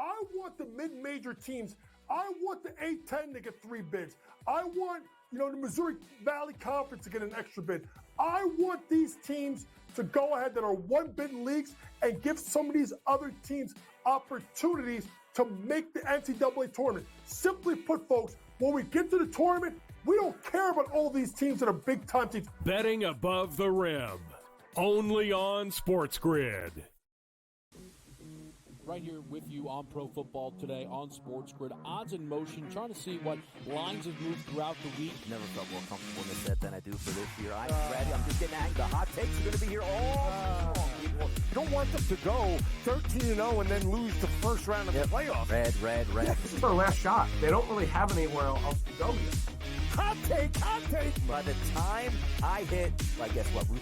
I want the mid-major teams. I want the A-10 to get 3 bids. I want, the Missouri Valley Conference to get an extra bid. I want these teams to go ahead that are 1-bid leagues and give some of these other teams opportunities to make the NCAA tournament. Simply put, folks, when we get to the tournament, we don't care about all these teams that are big-time teams. Betting above the rim, only on SportsGrid. Right here with you on Pro Football Today on SportsGrid. Odds in motion, trying to see what lines have moved throughout the week. Never felt more comfortable in the set than I do for this year. I'm ready. I'm just getting angry. The hot takes are going to be here all long. You don't want them to go 13-0 and then lose the first round of the playoffs. Red. Yeah, this is their last shot. They don't really have anywhere else to go yet. Hot take. By the time I hit, Route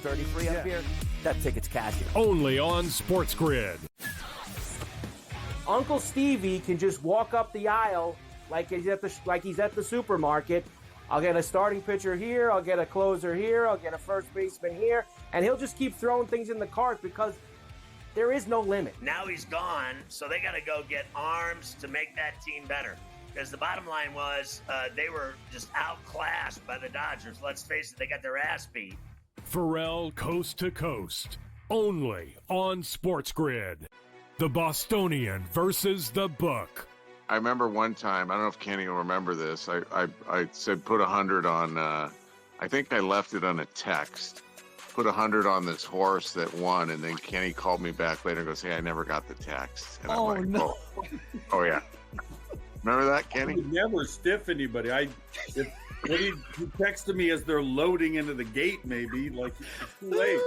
33 up here, that ticket's cashing. Only on SportsGrid. Uncle Stevie can just walk up the aisle like he's at the supermarket. I'll get a starting pitcher here, I'll get a closer here, I'll get a first baseman here, and he'll just keep throwing things in the cart because there is no limit. Now he's gone, so they got to go get arms to make that team better. Because the bottom line was they were just outclassed by the Dodgers. Let's face it, they got their ass beat. Pharrell Coast to Coast, only on SportsGrid. The Bostonian versus the Book. I remember one time, I don't know if Kenny will remember this, I said put 100 on, I think I left it on a text, put 100 on this horse that won, and then Kenny called me back later and goes, hey, I never got the text. And I'm like, no. Oh yeah. Remember that, Kenny? I would never stiff anybody. He texted me as they're loading into the gate, maybe, like it's too late.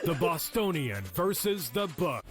The Bostonian versus the Book.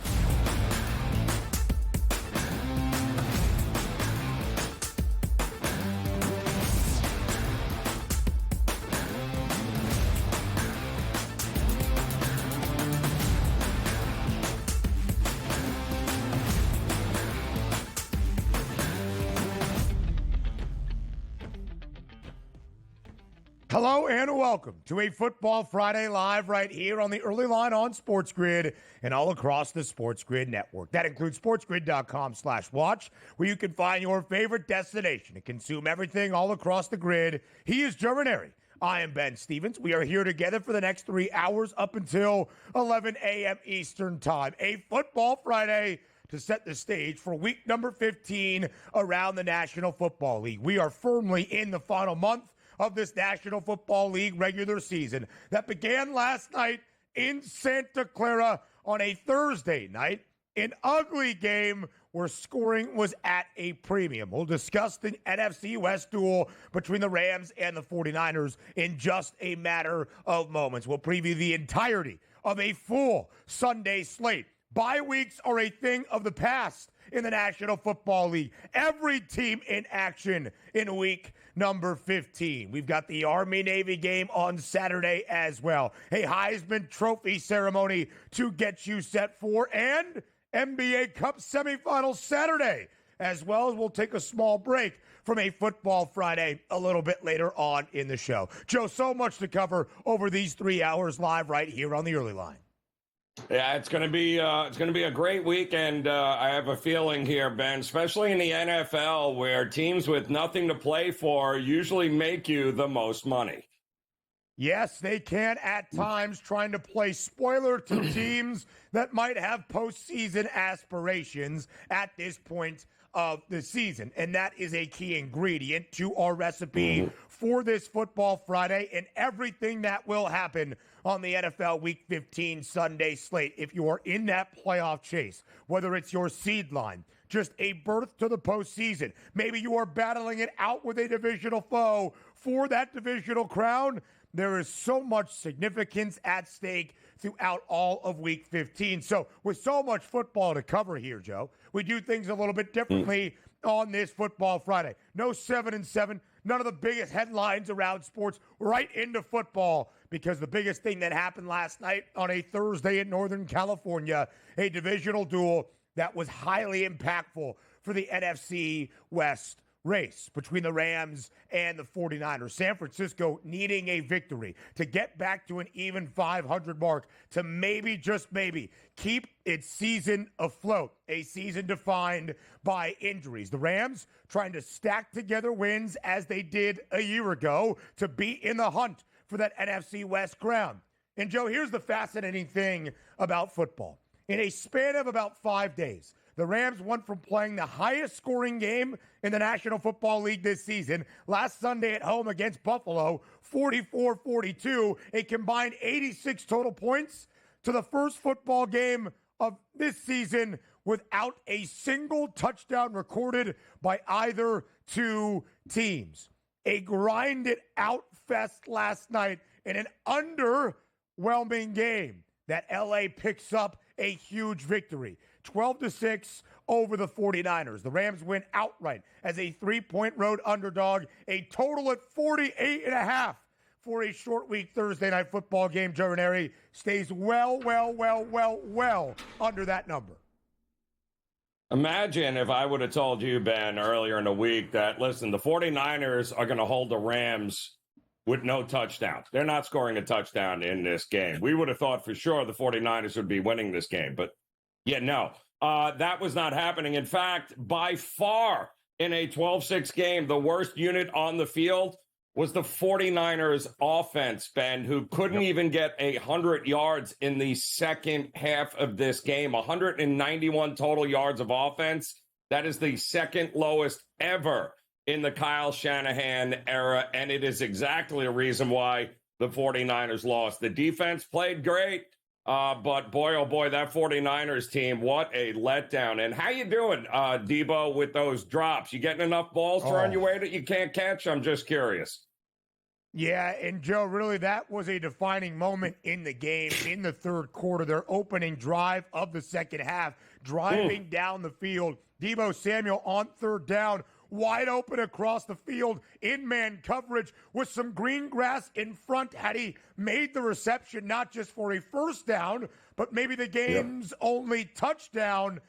Hello and welcome to a Football Friday live right here on the early line on SportsGrid and all across the SportsGrid network. That includes sportsgrid.com/watch, where you can find your favorite destination and consume everything all across the grid. He is Joe Ranieri. I am Ben Stevens. We are here together for the next 3 hours up until 11 a.m. Eastern Time. A Football Friday to set the stage for week number 15 around the National Football League. We are firmly in the final month of this National Football League regular season that began last night in Santa Clara on a Thursday night. An ugly game where scoring was at a premium. We'll discuss the NFC West duel between the Rams and the 49ers in just a matter of moments. We'll preview the entirety of a full Sunday slate. Bye weeks are a thing of the past in the National Football League. Every team in action in week number 15. We've got the Army-Navy game on Saturday as well. A Heisman Trophy ceremony to get you set for, and NBA Cup semifinals Saturday, as well as we'll take a small break from a Football Friday a little bit later on in the show. Joe, so much to cover over these 3 hours live right here on the early line. Yeah, it's going to be a great weekend. I have a feeling here, Ben, especially in the NFL, where teams with nothing to play for usually make you the most money. Yes, they can at times, trying to play spoiler to teams that might have postseason aspirations at this point of the season. And that is a key ingredient to our recipe for this Football Friday and everything that will happen on the NFL Week 15 Sunday slate. If you are in that playoff chase, whether it's your seed line, just a berth to the postseason, maybe you are battling it out with a divisional foe for that divisional crown, there is so much significance at stake throughout all of Week 15. So with so much football to cover here, Joe, we do things a little bit differently on this Football Friday. No 7-7, none of the biggest headlines around sports, right into football, because the biggest thing that happened last night on a Thursday in Northern California, a divisional duel that was highly impactful for the NFC West race between the Rams and the 49ers. San Francisco needing a victory to get back to an even 500 mark to maybe, just maybe, keep its season afloat, a season defined by injuries. The Rams trying to stack together wins as they did a year ago to be in the hunt for that NFC West crown. And Joe, here's the fascinating thing about football. In a span of about 5 days, the Rams went from playing the highest scoring game in the National Football League this season, last Sunday at home against Buffalo, 44-42, a combined 86 total points, to the first football game of this season without a single touchdown recorded by either two teams. A grind-it-out fest last night in an underwhelming game that LA picks up a huge victory. 12-6 over the 49ers. The Rams win outright as a 3-point road underdog, a total at 48.5 for a short week Thursday night football game. Joe Ranieri stays well under that number. Imagine if I would have told you, Ben, earlier in the week that, listen, the 49ers are going to hold the Rams with no touchdowns. They're not scoring a touchdown in this game. We would have thought for sure the 49ers would be winning this game, but yeah, no, that was not happening. In fact, by far in a 12-6 game, the worst unit on the field was the 49ers offense, Ben, who couldn't even get 100 yards in the second half of this game. 191 total yards of offense. That is the second lowest ever in the Kyle Shanahan era, and it is exactly a reason why the 49ers lost. The defense played great. But boy, oh boy, that 49ers team, what a letdown. And how you doing, Debo, with those drops? You getting enough balls thrown your way that you can't catch? I'm just curious. Yeah, and Joe, really, that was a defining moment in the game in the third quarter. Their opening drive of the second half, driving down the field. Debo Samuel on third down, wide open across the field in man coverage with some green grass in front. Had he made the reception, not just for a first down, but maybe the game's only touchdown,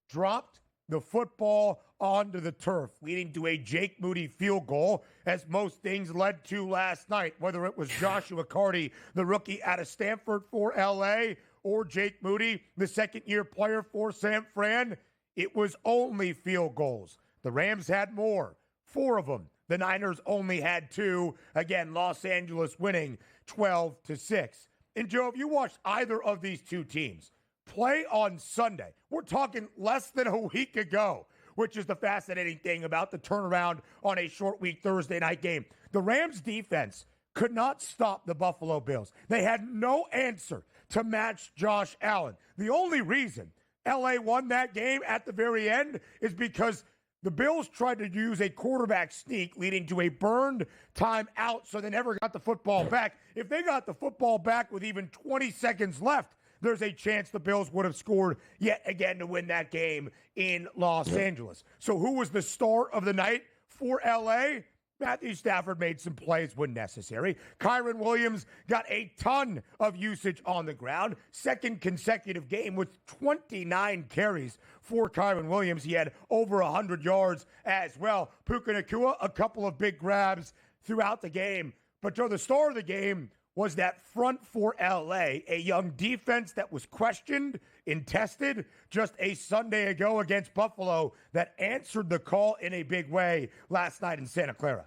dropped the football onto the turf, leading to a Jake Moody field goal, as most things led to last night, whether it was Joshua Carty, the rookie out of Stanford for LA, or Jake Moody, the second-year player for San Fran. It was only field goals. The Rams had more, 4 of them. The Niners only had 2. Again, Los Angeles winning 12-6. And Joe, if you watched either of these two teams play on Sunday, we're talking less than a week ago, which is the fascinating thing about the turnaround on a short week Thursday night game. The Rams defense could not stop the Buffalo Bills. They had no answer to match Josh Allen. The only reason LA won that game at the very end is because the Bills tried to use a quarterback sneak, leading to a burned timeout, so they never got the football back. If they got the football back with even 20 seconds left, there's a chance the Bills would have scored yet again to win that game in Los Angeles. So who was the star of the night for LA? Matthew Stafford made some plays when necessary. Kyren Williams got a ton of usage on the ground. Second consecutive game with 29 carries for Kyren Williams. He had over 100 yards as well. Puka Nacua, a couple of big grabs throughout the game. But Joe, the star of the game was that front for LA, a young defense that was questioned and tested just a Sunday ago against Buffalo that answered the call in a big way last night in Santa Clara.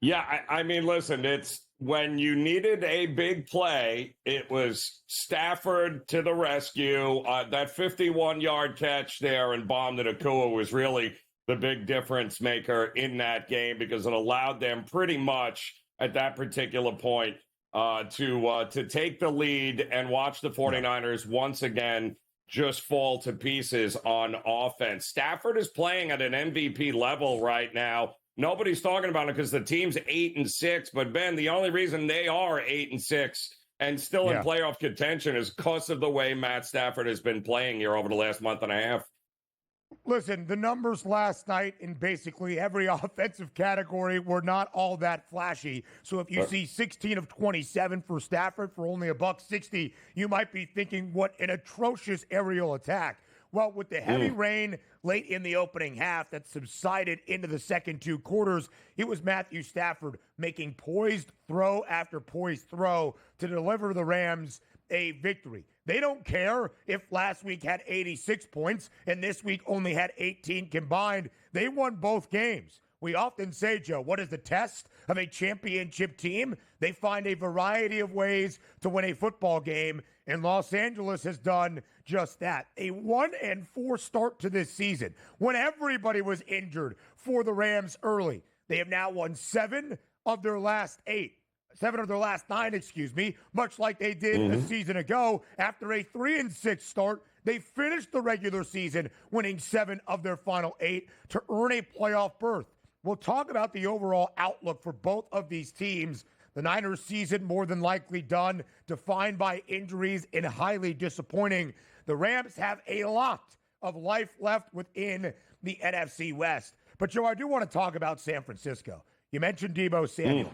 Yeah, I mean, listen, it's when you needed a big play, it was Stafford to the rescue. That 51-yard catch there and bomb to Nacua was really the big difference maker in that game because it allowed them pretty much at that particular point to take the lead and watch the 49ers once again just fall to pieces on offense. Stafford is playing at an MVP level right now. Nobody's talking about it because the team's 8-6, but Ben, the only reason they are 8-6 and still in playoff contention is because of the way Matt Stafford has been playing here over the last month and a half. Listen, the numbers last night in basically every offensive category were not all that flashy. So if you see 16 of 27 for Stafford for only $160, you might be thinking, what an atrocious aerial attack. Well, with the heavy rain late in the opening half that subsided into the second two quarters, it was Matthew Stafford making poised throw after poised throw to deliver the Rams a victory. They don't care if last week had 86 points and this week only had 18 combined. They won both games. We often say, Joe, what is the test of a championship team? They find a variety of ways to win a football game, and Los Angeles has done just that. A 1-4 start to this season when everybody was injured for the Rams early. They have now won 7 of their last 9, much like they did a season ago. After a 3-6 start, they finished the regular season winning 7 of their final 8 to earn a playoff berth. We'll talk about the overall outlook for both of these teams. The Niners season more than likely done, defined by injuries and highly disappointing. The Rams have a lot of life left within the NFC West. But, Joe, I do want to talk about San Francisco. You mentioned Deebo Samuel.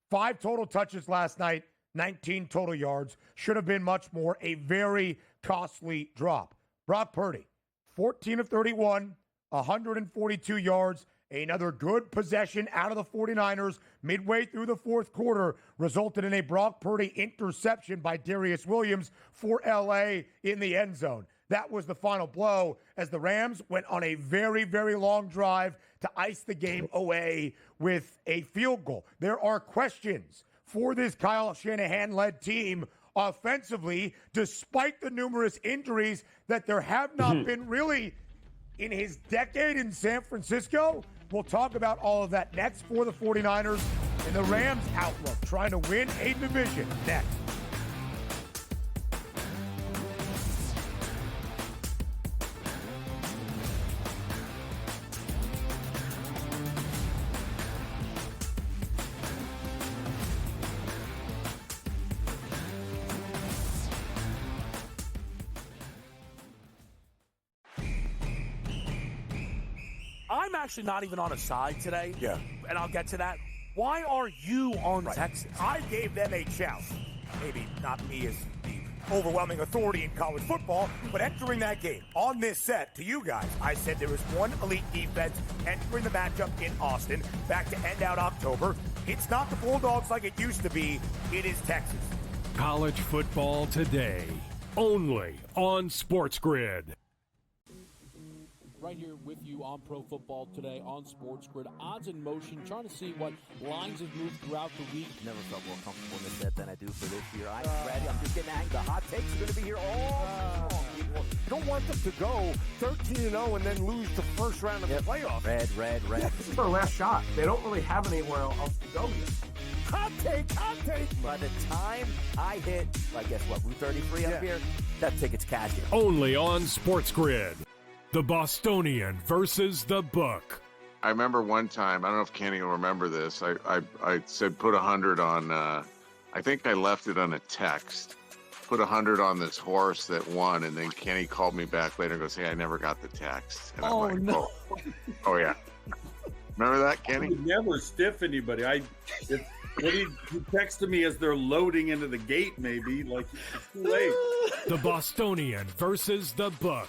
5 total touches last night, 19 total yards. Should have been much more. A very costly drop. Brock Purdy, 14 of 31, 142 yards. Another good possession out of the 49ers midway through the fourth quarter resulted in a Brock Purdy interception by Darius Williams for LA in the end zone. That was the final blow as the Rams went on a very, very long drive to ice the game away with a field goal. There are questions for this Kyle Shanahan-led team offensively, despite the numerous injuries that there have not been really in his decade in San Francisco. We'll talk about all of that next for the 49ers and the Rams' outlook, trying to win a division next. I'm actually not even on a side today. Yeah. And I'll get to that. Why are you on Texas? I gave them a chance. Maybe not me as the overwhelming authority in college football, but entering that game on this set to you guys, I said there was one elite defense entering the matchup in Austin back to end out October. It's not the Bulldogs like it used to be. It is Texas. College football today, only on SportsGrid. Right here with you on Pro Football Today on SportsGrid. Odds in motion, trying to see what lines have moved throughout the week. Never felt more comfortable in the set than I do for this year. I'm ready. I'm just getting angry. The hot takes are going to be here all long. You don't want them to go 13-0 and then lose the first round of the playoffs. Red. Yeah, this is their last shot. They don't really have anywhere else to go yet. Hot take. By the time I hit, I guess what, Route 33 up here, that ticket's cashing. Only on SportsGrid. The Bostonian versus the Book. I remember one time, I don't know if Kenny will remember this. I said put 100 on, I think I left it on a text. Put 100 on this horse that won, and then Kenny called me back later and goes, hey, I never got the text. And I'm like, no. Oh, yeah. Remember that, Kenny? I would never stiff anybody. He texted me as they're loading into the gate, maybe. Like, it's too late. The Bostonian versus the Book.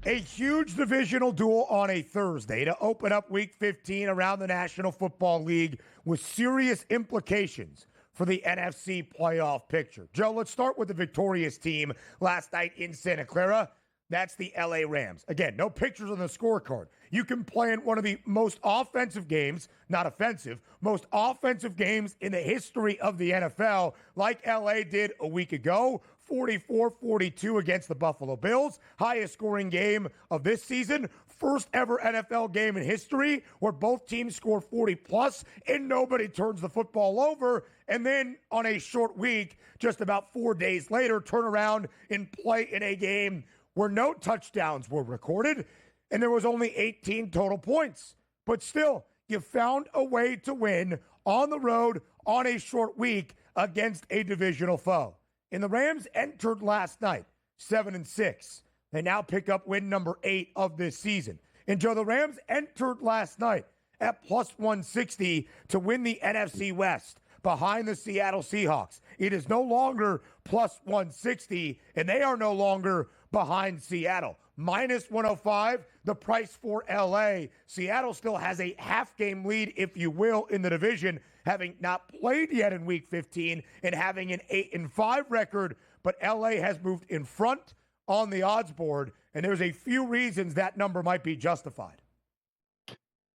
A huge divisional duel on a Thursday to open up Week 15 around the National Football League with serious implications for the NFC playoff picture. Joe, let's start with the victorious team last night in Santa Clara. That's the LA Rams. Again, no pictures on the scorecard. You can play in one of the most offensive games, not offensive, most offensive games in the history of the NFL, like LA did a week ago, 44-42 against the Buffalo Bills. Highest scoring game of this season. First ever NFL game in history where both teams score 40+ and nobody turns the football over. And then on a short week, just about 4 days later, turn around and play in a game where no touchdowns were recorded and there was only 18 total points. But still, you found a way to win on the road on a short week against a divisional foe. And the Rams entered last night 7-6. They now pick up win number 8 of this season. And Joe, the Rams entered last night at plus 160 to win the NFC West behind the Seattle Seahawks. It is no longer plus 160, and they are no longer behind Seattle. Minus 105, the price for LA. Seattle still has a half-game lead, if you will, in the division, having not played yet in Week 15 and having an 8-5 record. But LA has moved in front on the odds board, and there's a few reasons that number might be justified.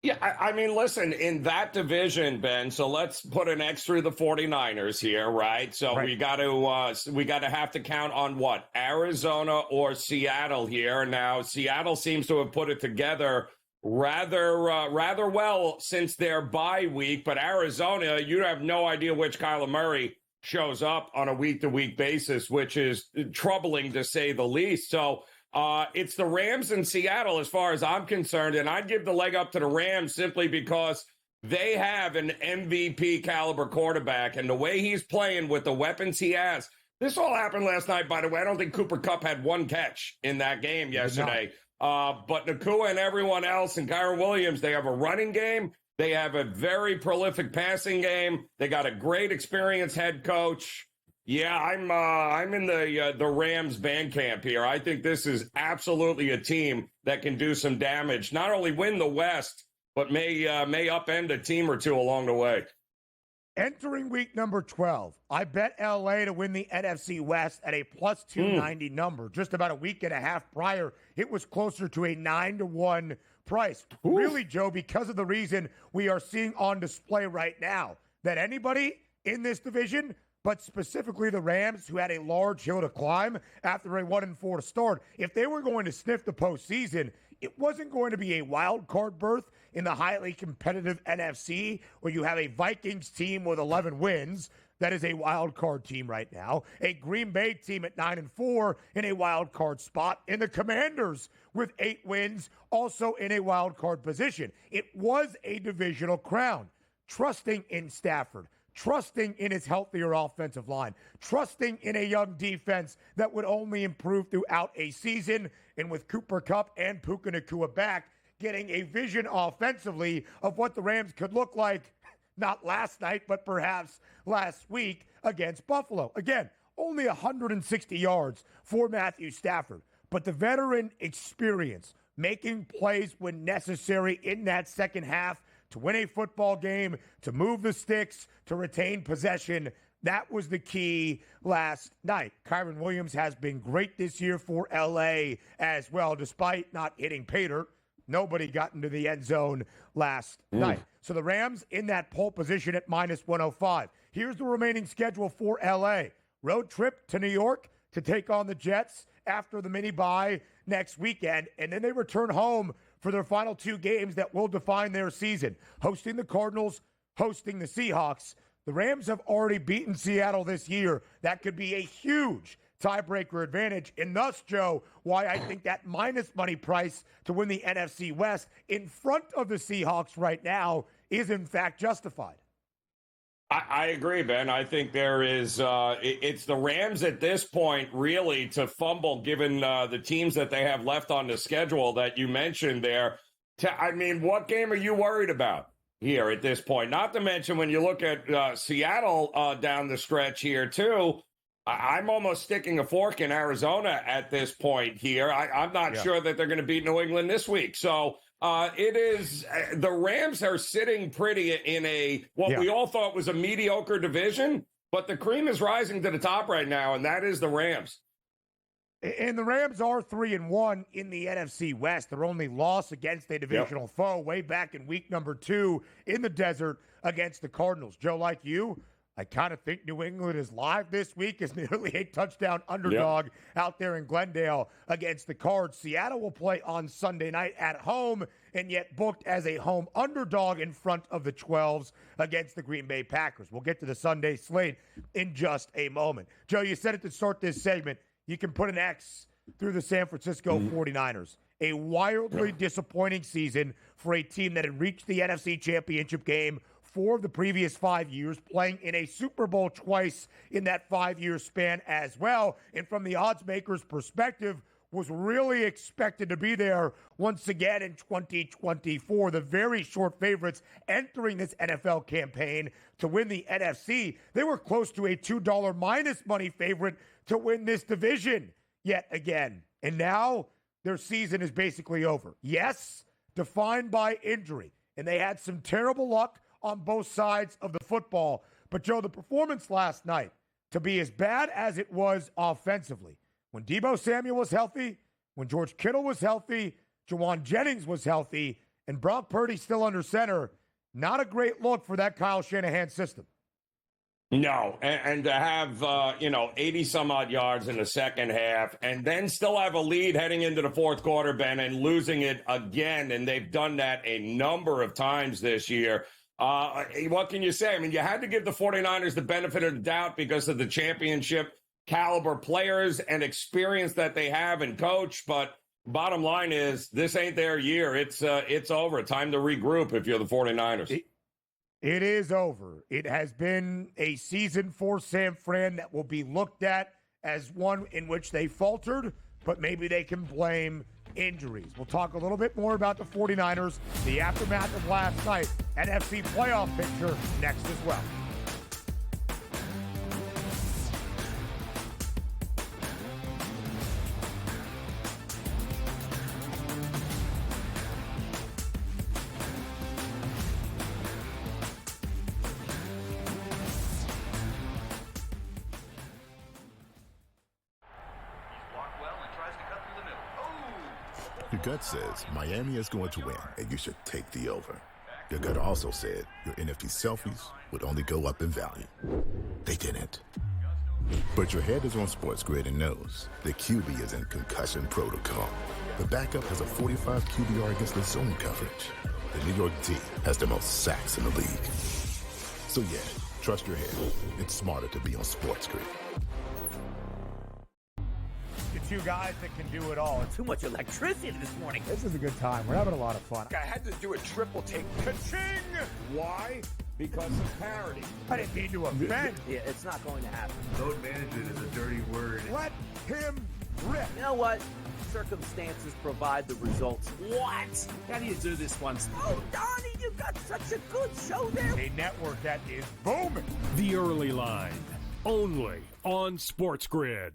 Yeah, I mean, listen, in that division, Ben, so let's put an X through the 49ers here, right? So right. we got to have to count on what? Arizona or Seattle here. Now, Seattle seems to have put it together rather well since their bye week, but Arizona, you have no idea which Kyler Murray shows up on a week-to-week basis, which is troubling to say the least. So it's the Rams and Seattle as far as I'm concerned, and I'd give the leg up to the Rams simply because they have an MVP caliber quarterback, and the way he's playing with the weapons he has. This all happened last night, by the way. I don't think Cooper Kupp had one catch in that game yesterday. But Nakua and everyone else and Kyron Williams, they have a running game. They have a very prolific passing game. They got a great experienced head coach. Yeah, I'm in the Rams band camp here. I think this is absolutely a team that can do some damage. Not only win the West, but may upend a team or two along the way. Entering week number 12, I bet LA to win the NFC West at a plus 290 number. Just about a week and a half prior, it was closer to a 9-1 price. Oof. Really, Joe, because of the reason we are seeing on display right now, that anybody in this division, but specifically the Rams, who had a large hill to climb after a 1-4 to start, if they were going to sniff the postseason, it wasn't going to be a wild card berth in the highly competitive NFC where you have a Vikings team with 11 wins. That is a wild card team right now. A Green Bay team at 9-4 in a wild card spot. And the Commanders with 8 wins also in a wild card position. It was a divisional crown. Trusting in Stafford, trusting in his healthier offensive line, trusting in a young defense that would only improve throughout a season, and with Cooper Kupp and Puka Nacua back, getting a vision offensively of what the Rams could look like, not last night, but perhaps last week against Buffalo. Again, only 160 yards for Matthew Stafford, but the veteran experience, making plays when necessary in that second half, to win a football game, to move the sticks, to retain possession. That was the key last night. Kyron Williams has been great this year for LA as well, despite not hitting pay dirt. Nobody got into the end zone last night. So the Rams in that pole position at minus 105. Here's the remaining schedule for LA. Road trip to New York to take on the Jets after the mini bye next weekend, and then they return home for their final 2 games that will define their season, hosting the Cardinals, hosting the Seahawks. The Rams have already beaten Seattle this year. That could be a huge tiebreaker advantage, and thus, Joe, why I think that minus money price to win the NFC West in front of the Seahawks right now is in fact justified. I agree, Ben. I think there is it's the Rams at this point really to fumble given the teams that they have left on the schedule that you mentioned there. I mean, what game are you worried about here at this point? Not to mention when you look at Seattle down the stretch here too, I'm almost sticking a fork in Arizona at this point here. I'm not sure that they're going to beat New England this week. So it is the Rams are sitting pretty in what we all thought was a mediocre division, but the cream is rising to the top right now, and that is the Rams. And the Rams are 3-1 in the NFC West. Their only loss against a divisional foe way back in week number 2 in the desert against the Cardinals. Joe, like you, I kind of think New England is live this week as nearly a touchdown underdog out there in Glendale against the Cards. Seattle will play on Sunday night at home and yet booked as a home underdog in front of the 12s against the Green Bay Packers. We'll get to the Sunday slate in just a moment. Joe, you said it to start this segment. You can put an X through the San Francisco 49ers. A wildly disappointing season for a team that had reached the NFC Championship game 4 of the previous 5 years, playing in a Super Bowl twice in that 5-year span as well. And from the odds makers' perspective, was really expected to be there once again in 2024. The very short favorites entering this NFL campaign to win the NFC. They were close to a $2 minus money favorite to win this division yet again. And now their season is basically over. Yes, defined by injury. And they had some terrible luck on both sides of the football. But, Joe, the performance last night, to be as bad as it was offensively, when Deebo Samuel was healthy, when George Kittle was healthy, Jawan Jennings was healthy, and Brock Purdy still under center, not a great look for that Kyle Shanahan system. No, and to have, 80-some-odd yards in the second half and then still have a lead heading into the fourth quarter, Ben, and losing it again, and they've done that a number of times this year. What can you say? I mean, you had to give the 49ers the benefit of the doubt because of the championship caliber players and experience that they have and coach, but bottom line is this ain't their year. It's over. Time to regroup if you're the 49ers. It is over. It has been a season for San Fran that will be looked at as one in which they faltered, but maybe they can blame injuries. We'll talk a little bit more about the 49ers, the aftermath of last night, NFC playoff picture next as well. Your gut says Miami is going to win, and you should take the over. Your gut also said your NFT selfies would only go up in value. They didn't. But your head is on SportsGrid and knows the QB is in concussion protocol. The backup has a 45 QBR against the zone coverage. The New York D has the most sacks in the league. So yeah, trust your head. It's smarter to be on SportsGrid. The two guys that can do it all. Too much electricity this morning. This is a good time. We're having a lot of fun. I had to do a triple take. Ka-ching! Why? Because of parity. I didn't mean to offend. Yeah, it's not going to happen. Load management is a dirty word. Let him rip. You know what? Circumstances provide the results. What? How do you do this once? Oh, Donnie, you got such a good show there. A network that is booming. The Early Line, only on SportsGrid.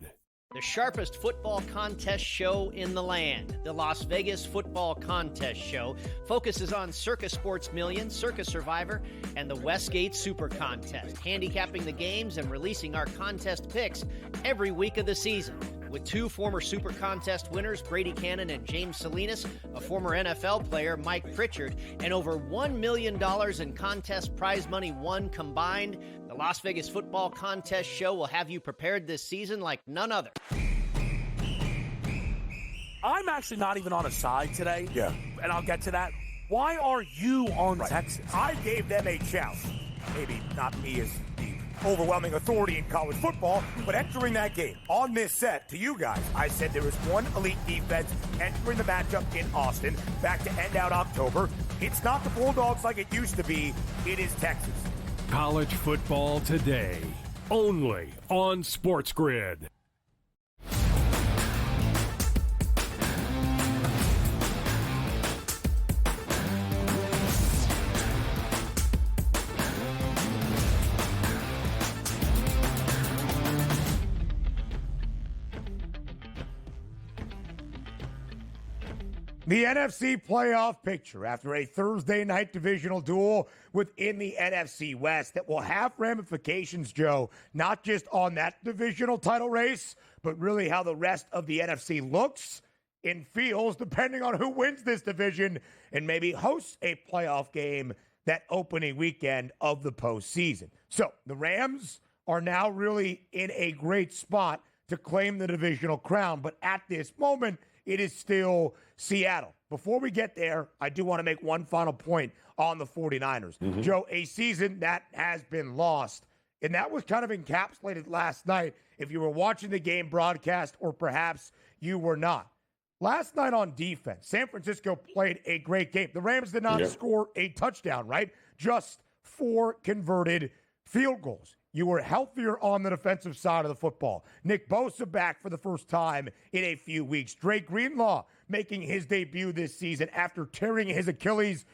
The sharpest football contest show in the land, the Las Vegas Football Contest Show, focuses on Circus Sports Million, Circus Survivor, and the Westgate Super Contest, handicapping the games and releasing our contest picks every week of the season. With 2 former Super Contest winners, Brady Cannon and James Salinas, a former NFL player, Mike Pritchard, and over $1 million in contest prize money won combined, the Las Vegas Football Contest Show will have you prepared this season like none other. I'm actually not even on a side today. Yeah. And I'll get to that. Why are you on Texas? I gave them a challenge. Maybe not me as the overwhelming authority in college football, but entering that game on this set to you guys, I said there was one elite defense entering the matchup in Austin back to end out October. It's not the Bulldogs like it used to be. It is Texas. College football today, only on SportsGrid. The NFC playoff picture after a Thursday night divisional duel within the NFC West that will have ramifications, Joe, not just on that divisional title race, but really how the rest of the NFC looks and feels depending on who wins this division and maybe hosts a playoff game that opening weekend of the postseason. So the Rams are now really in a great spot to claim the divisional crown, but at this moment, it is still Seattle. Before we get there, I do want to make one final point on the 49ers. Joe, a season that has been lost, and that was kind of encapsulated last night if you were watching the game broadcast or perhaps you were not. Last night on defense, San Francisco played a great game. The Rams did not score a touchdown, right? Just 4 converted field goals. You were healthier on the defensive side of the football. Nick Bosa back for the first time in a few weeks. Drake Greenlaw making his debut this season after tearing his Achilles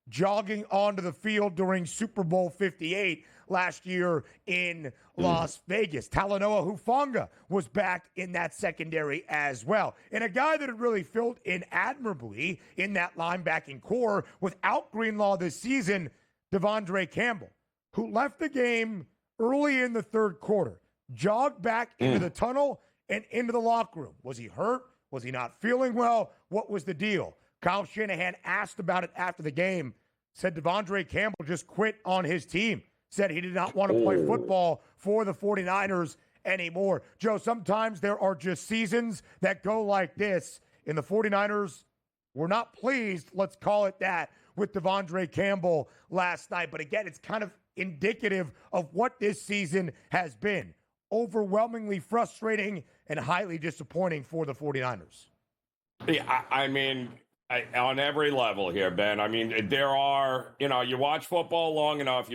jogging onto the field during Super Bowl 58 last year in Las Vegas. Talanoa Hufanga was back in that secondary as well. And a guy that had really filled in admirably in that linebacking core without Greenlaw this season, Devondre Campbell, who left the game early in the third quarter, jogged back into the tunnel and into the locker room. Was he hurt? Was he not feeling well? What was the deal? Kyle Shanahan asked about it after the game, said Devondre Campbell just quit on his team, said he did not want to play football for the 49ers anymore. Joe, sometimes there are just seasons that go like this, and the 49ers were not pleased, let's call it that, with Devondre Campbell last night. But again, it's kind of indicative of what this season has been. Overwhelmingly frustrating and highly disappointing for the 49ers. Yeah, I mean, on every level here, Ben. I mean, there are, you watch football long enough,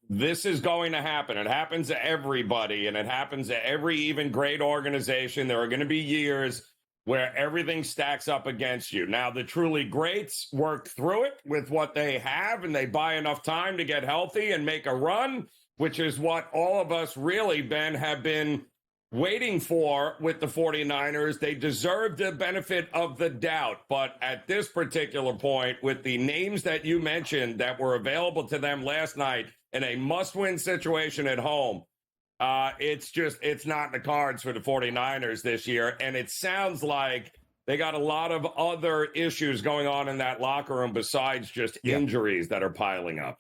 this is going to happen. It happens to everybody, and it happens to every even great organization. There are going to be years where everything stacks up against you. Now, the truly greats work through it with what they have, and they buy enough time to get healthy and make a run, which is what all of us really, Ben, have been waiting for with the 49ers. They deserve the benefit of the doubt. But at this particular point, with the names that you mentioned that were available to them last night in a must-win situation at home, it's not in the cards for the 49ers this year. And it sounds like they got a lot of other issues going on in that locker room besides just injuries that are piling up.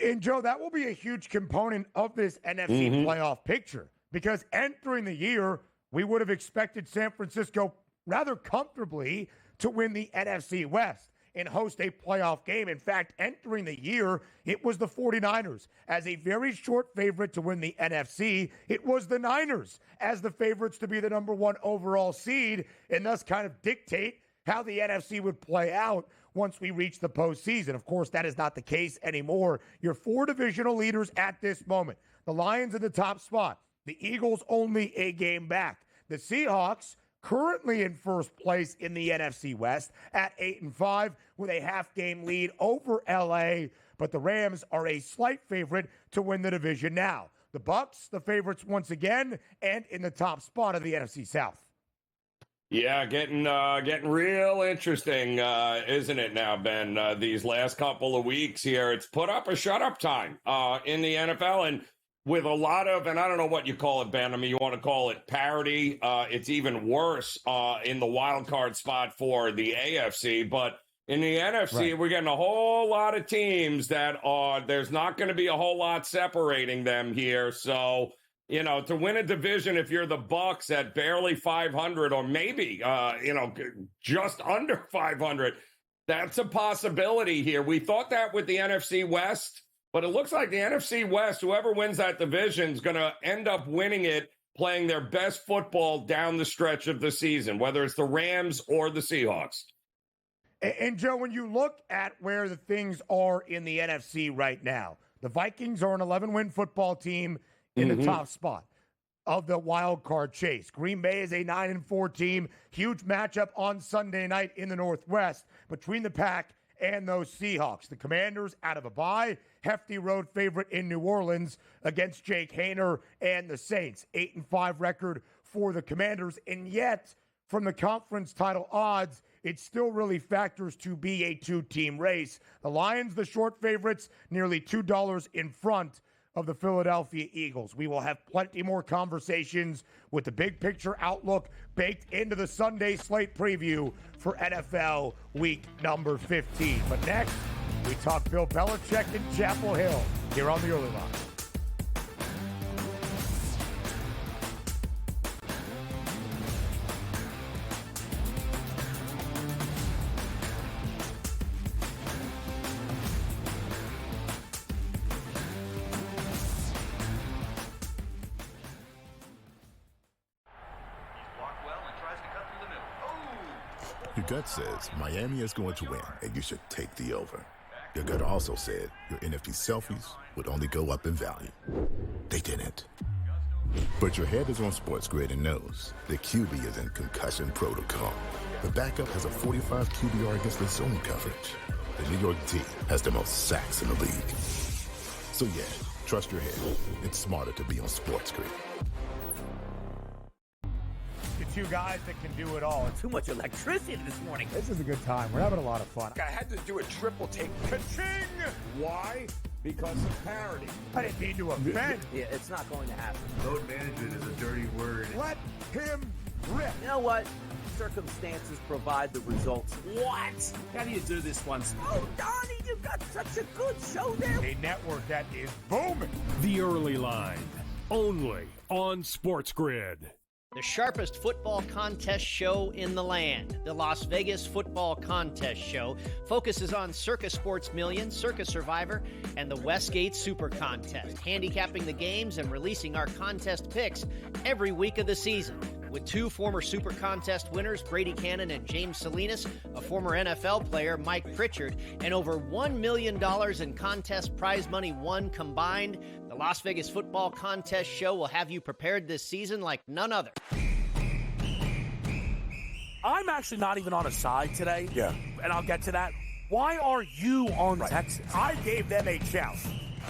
And, Joe, that will be a huge component of this NFC playoff picture. Because entering the year, we would have expected San Francisco rather comfortably to win the NFC West and host a playoff game. In fact, entering the year, it was the 49ers as a very short favorite to win the NFC. It was the Niners as the favorites to be the number 1 overall seed and thus kind of dictate how the NFC would play out once we reach the postseason. Of course, that is not the case anymore. Your 4 divisional leaders at this moment. The Lions in the top spot. The Eagles only a game back. The Seahawks currently in first place in the NFC West at 8-5 with a half-game lead over LA, but the Rams are a slight favorite to win the division now. The Bucks, the favorites once again, and in the top spot of the NFC South. Yeah, getting real interesting, isn't it now, Ben? These last couple of weeks here, it's put up or shut up time in the NFL, and with a lot of, and I don't know what you call it, Ben. I mean, you want to call it parity. It's even worse in the wild card spot for the AFC. But in the NFC, we're getting a whole lot of teams that there's not going to be a whole lot separating them here. So, to win a division, if you're the Bucks at barely 500 or maybe, just under 500, that's a possibility here. We thought that with the NFC West. But it looks like the NFC West, whoever wins that division, is going to end up winning it, playing their best football down the stretch of the season, whether it's the Rams or the Seahawks. And, Joe, when you look at where the things are in the NFC right now, the Vikings are an 11-win football team in the top spot of the wild card chase. Green Bay is a 9-4 team. Huge matchup on Sunday night in the Northwest between the Pack and those Seahawks. The Commanders out of a bye, hefty road favorite in New Orleans against Jake Haener and the Saints. 8-5 record for the Commanders, and yet from the conference title odds, it still really factors to be a 2-team race. The Lions, the short favorites, nearly $2 in front of the Philadelphia Eagles. We will have plenty more conversations with the big picture outlook baked into the Sunday slate preview for NFL week number 15. But next, we talk Bill Belichick and Chapel Hill here on the Early Line. Your gut says Miami is going to win, and you should take the over. Your gut also said your NFT selfies would only go up in value. They didn't. But your head is on SportsGrid and knows the QB is in concussion protocol. The backup has a 45 QBR against the zone coverage. The New York D has the most sacks in the league. So yeah, trust your head. It's smarter to be on SportsGrid. Two guys that can do it all. Too much electricity this morning. This is a good time. We're having a lot of fun. I had to do a triple take. Ka-ching! Why? Because of parity. I didn't mean to offend. Yeah, it's not going to happen. Load management is a dirty word. Let him rip. You know what? Circumstances provide the results. What? How do you do this once? Oh, Donnie, you've got such a good show there. A network that is booming. The Early Line, only on SportsGrid. The sharpest football contest show in the land, the Las Vegas Football Contest Show, focuses on Circus Sports Million, Circus Survivor, and the Westgate Super Contest, handicapping the games and releasing our contest picks every week of the season. With two former Super Contest winners, Brady Cannon and James Salinas, a former NFL player, Mike Pritchard, and over $1 million in contest prize money won combined, the Las Vegas Football Contest Show will have you prepared this season like none other. I'm actually not even on a side today. Yeah. And I'll get to that. Why are you on Texas? I gave them a chance.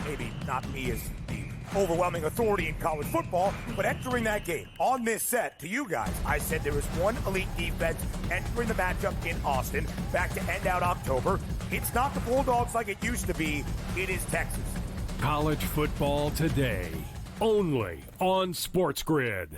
Maybe not me as the overwhelming authority in college football, but entering that game on this set to you guys, I said there was one elite defense entering the matchup in Austin back to end out October. It's not the Bulldogs like it used to be. It is Texas. College football today, only on SportsGrid.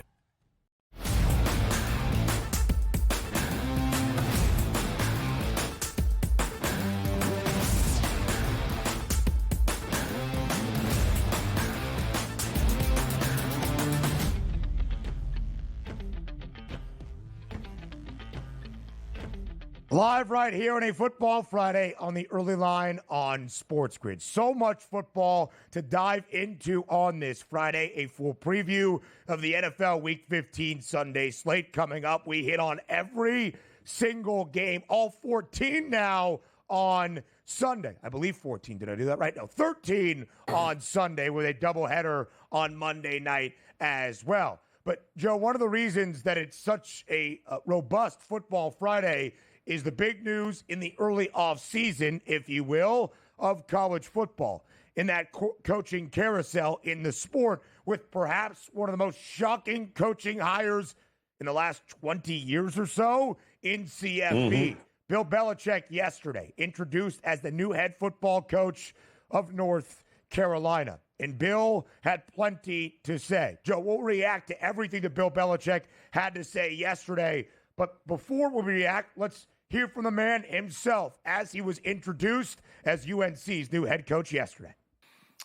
Live right here on a Football Friday on the Early Line on SportsGrid. So much football to dive into on this Friday. A full preview of the NFL Week 15 Sunday slate coming up. We hit on every single game, all 14 now on Sunday. I believe 14. Did I do that right? No, 13 on Sunday with a doubleheader on Monday night as well. But, Joe, one of the reasons that it's such a robust Football Friday is the big news in the early offseason, if you will, of college football. In that coaching carousel in the sport with perhaps one of the most shocking coaching hires in the last 20 years or so in CFB. Bill Belichick yesterday introduced as the new head football coach of North Carolina. And Bill had plenty to say. Joe, we'll react to everything that Bill Belichick had to say yesterday. But before we react, let's hear from the man himself as he was introduced as UNC's new head coach yesterday.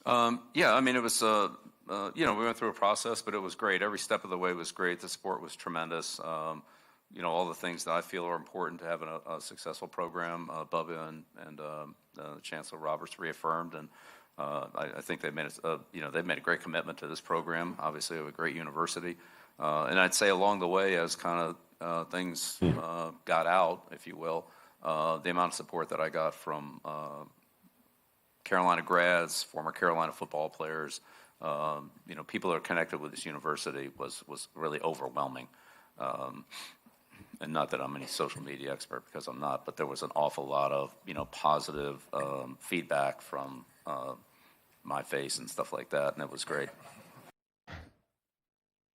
Yeah, I mean, it was, we went through a process, but it was great. Every step of the way was great. The support was tremendous. All the things that I feel are important to having a successful program, Bubba and Chancellor Roberts reaffirmed. And I think they made a great commitment to this program. Obviously, we have a great university. And I'd say along the way, as kind of things got out, if you will, the amount of support that I got from Carolina grads, former Carolina football players, people that are connected with this university was really overwhelming. And not that I'm any social media expert, because I'm not, but there was an awful lot of, positive feedback from my face and stuff like that, and it was great.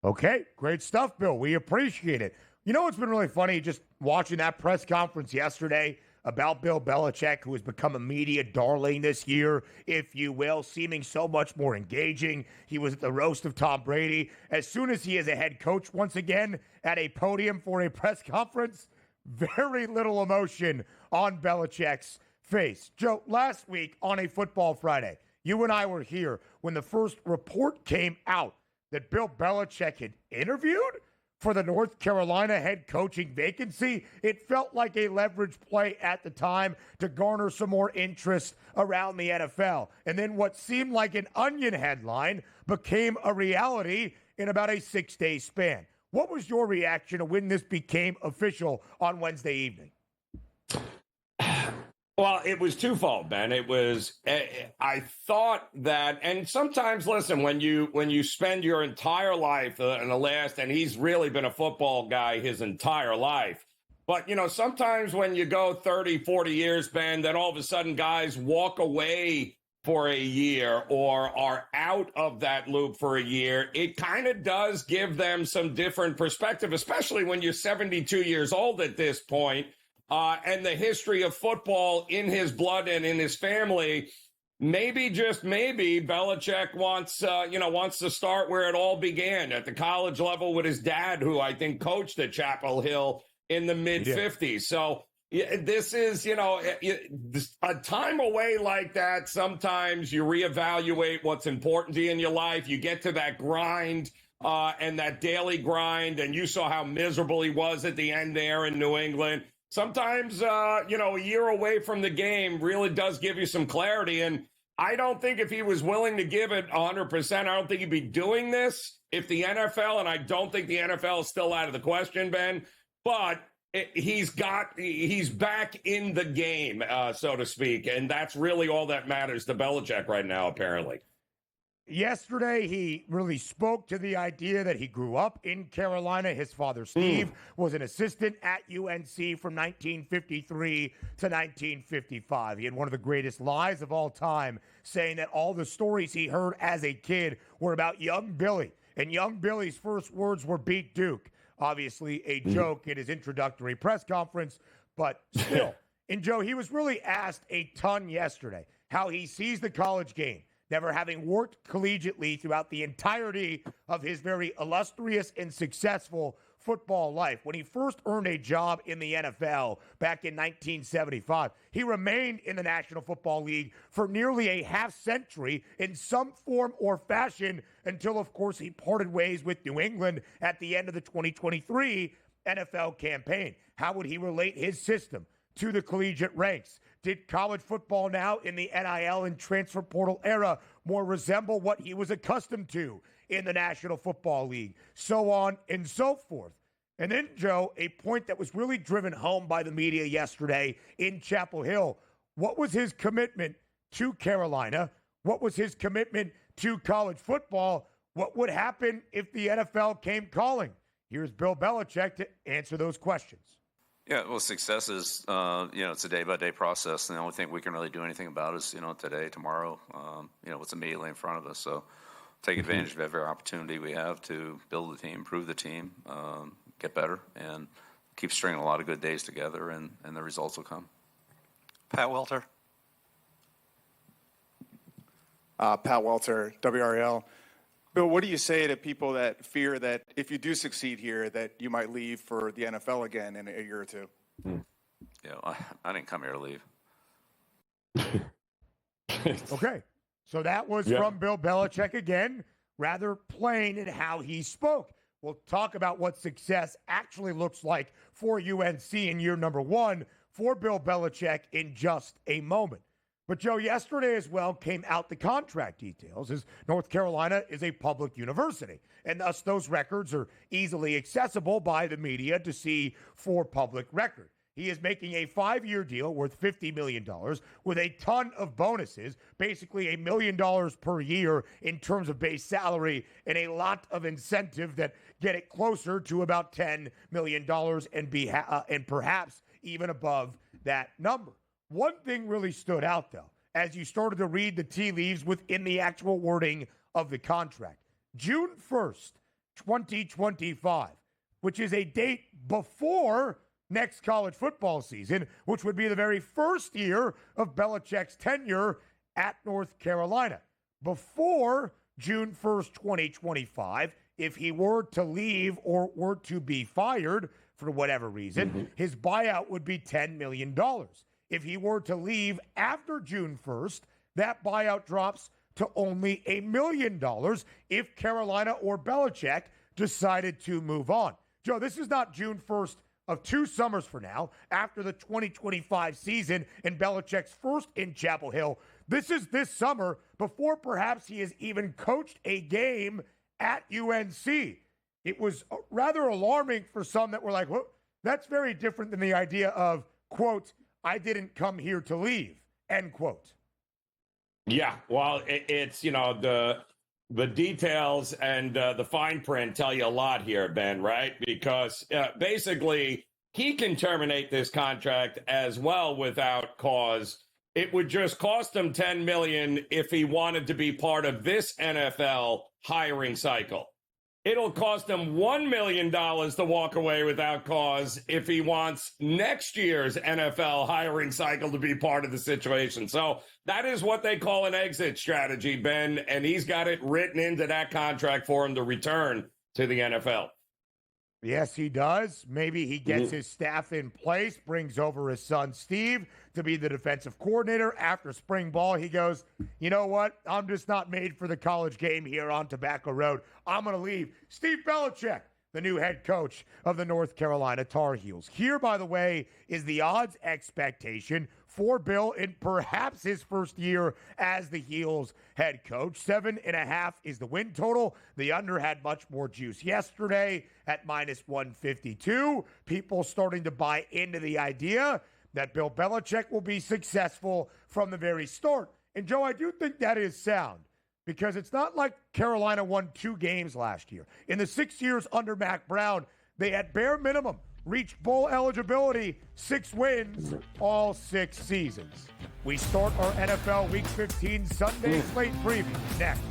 Okay, great stuff, Bill. We appreciate it. You know what's been really funny, just watching that press conference yesterday about Bill Belichick, who has become a media darling this year, if you will, seeming so much more engaging. He was at the roast of Tom Brady. As soon as he is a head coach once again at a podium for a press conference, very little emotion on Belichick's face. Joe, last week on a Football Friday, you and I were here when the first report came out that Bill Belichick had interviewed for the North Carolina head coaching vacancy. It felt like a leverage play at the time to garner some more interest around the NFL. And then what seemed like an Onion headline became a reality in about a 6-day span. What was your reaction to when this became official on Wednesday evening? Well, it was twofold, Ben. It was, I thought that, and sometimes, listen, when you spend your entire life in the last, and he's really been a football guy his entire life. But, sometimes when you go 30, 40 years, Ben, then all of a sudden guys walk away for a year or are out of that loop for a year. It kind of does give them some different perspective, especially when you're 72 years old at this point. And the history of football in his blood and in his family, maybe, just maybe, Belichick wants to start where it all began, at the college level with his dad, who I think coached at Chapel Hill in the mid-'50s. So this is, a time away like that. Sometimes you reevaluate what's important to you in your life. You get to that grind and that daily grind, and you saw how miserable he was at the end there in New England. Sometimes, a year away from the game really does give you some clarity. And I don't think if he was willing to give it 100%, I don't think he'd be doing this if the NFL, and I don't think the NFL is still out of the question, Ben, but he's back in the game, so to speak. And that's really all that matters to Belichick right now, apparently. Yesterday, he really spoke to the idea that he grew up in Carolina. His father, Steve, was an assistant at UNC from 1953 to 1955. He had one of the greatest lies of all time, saying that all the stories he heard as a kid were about young Billy. And young Billy's first words were beat Duke. Obviously, a joke in his introductory press conference, but still. And Joe, he was really asked a ton yesterday how he sees the college game, never having worked collegiately throughout the entirety of his very illustrious and successful football life. When he first earned a job in the NFL back in 1975, he remained in the National Football League for nearly a half century in some form or fashion until, of course, he parted ways with New England at the end of the 2023 NFL campaign. How would he relate his system to the collegiate ranks? Did college football now in the NIL and transfer portal era more resemble what he was accustomed to in the National Football League? So on and so forth. And then, Joe, a point that was really driven home by the media yesterday in Chapel Hill. What was his commitment to Carolina? What was his commitment to college football? What would happen if the NFL came calling? Here's Bill Belichick to answer those questions. Yeah, well, success is, it's a day-by-day process, and the only thing we can really do anything about is, today, tomorrow, what's immediately in front of us. So take advantage of every opportunity we have to build the team, improve the team, get better, and keep stringing a lot of good days together, and the results will come. Pat Welter. Pat Welter, WRL. Bill, what do you say to people that fear that if you do succeed here, that you might leave for the NFL again in a year or two? Yeah, I didn't come here to leave. Okay, so that was from Bill Belichick again, rather plain in how he spoke. We'll talk about what success actually looks like for UNC in year number one for Bill Belichick in just a moment. But, Joe, yesterday as well came out the contract details, as North Carolina is a public university, and thus those records are easily accessible by the media to see for public record. He is making a 5-year deal worth $50 million with a ton of bonuses, basically $1 million per year in terms of base salary, and a lot of incentive that get it closer to about $10 million and perhaps even above that number. One thing really stood out, though, as you started to read the tea leaves within the actual wording of the contract. June 1st, 2025, which is a date before next college football season, which would be the very first year of Belichick's tenure at North Carolina. Before June 1st, 2025, if he were to leave or were to be fired for whatever reason, his buyout would be $10 million. If he were to leave after June 1st, that buyout drops to only $1 million if Carolina or Belichick decided to move on. Joe, this is not June 1st of 2 summers from now, after the 2025 season and Belichick's first in Chapel Hill. This is this summer before perhaps he has even coached a game at UNC. It was rather alarming for some that were like, well, that's very different than the idea of, quote, I didn't come here to leave, end quote. Yeah, well, it's, the details and the fine print tell you a lot here, Ben, right? Because basically he can terminate this contract as well without cause. It would just cost him $10 million if he wanted to be part of this NFL hiring cycle. It'll cost him $1 million to walk away without cause if he wants next year's NFL hiring cycle to be part of the situation. So that is what they call an exit strategy, Ben, and he's got it written into that contract for him to return to the NFL. Yes, he does. Maybe he gets his staff in place, brings over his son, Steve, to be the defensive coordinator. After spring ball, he goes, you know what? I'm just not made for the college game here on Tobacco Road. I'm going to leave. Steve Belichick, the new head coach of the North Carolina Tar Heels. Here, by the way, is the odds expectation for Bill in perhaps his first year as the Heels head coach. 7.5 is the win total. The under had much more juice yesterday at -152. People starting to buy into the idea that Bill Belichick will be successful from the very start. And Joe, I do think that is sound, because it's not like Carolina won 2 games last year. In the 6 years under Mac Brown, they at bare minimum reached bowl eligibility, 6 wins, all 6 seasons. We start our NFL Week 15 Sunday slate preview next.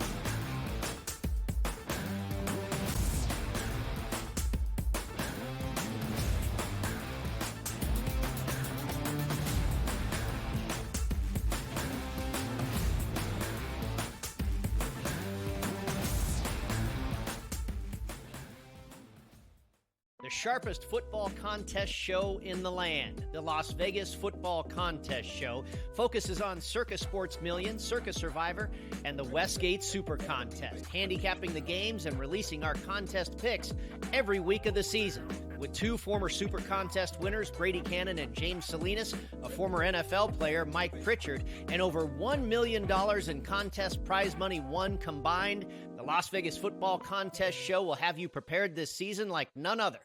Sharpest football contest show in the land. The Las Vegas Football Contest Show focuses on Circus Sports Million, Circus Survivor, and the Westgate Super Contest, handicapping the games and releasing our contest picks every week of the season. With 2 former Super Contest winners, Brady Cannon and James Salinas, a former NFL player, Mike Pritchard, and over $1 million in contest prize money won combined, the Las Vegas Football Contest Show will have you prepared this season like none other.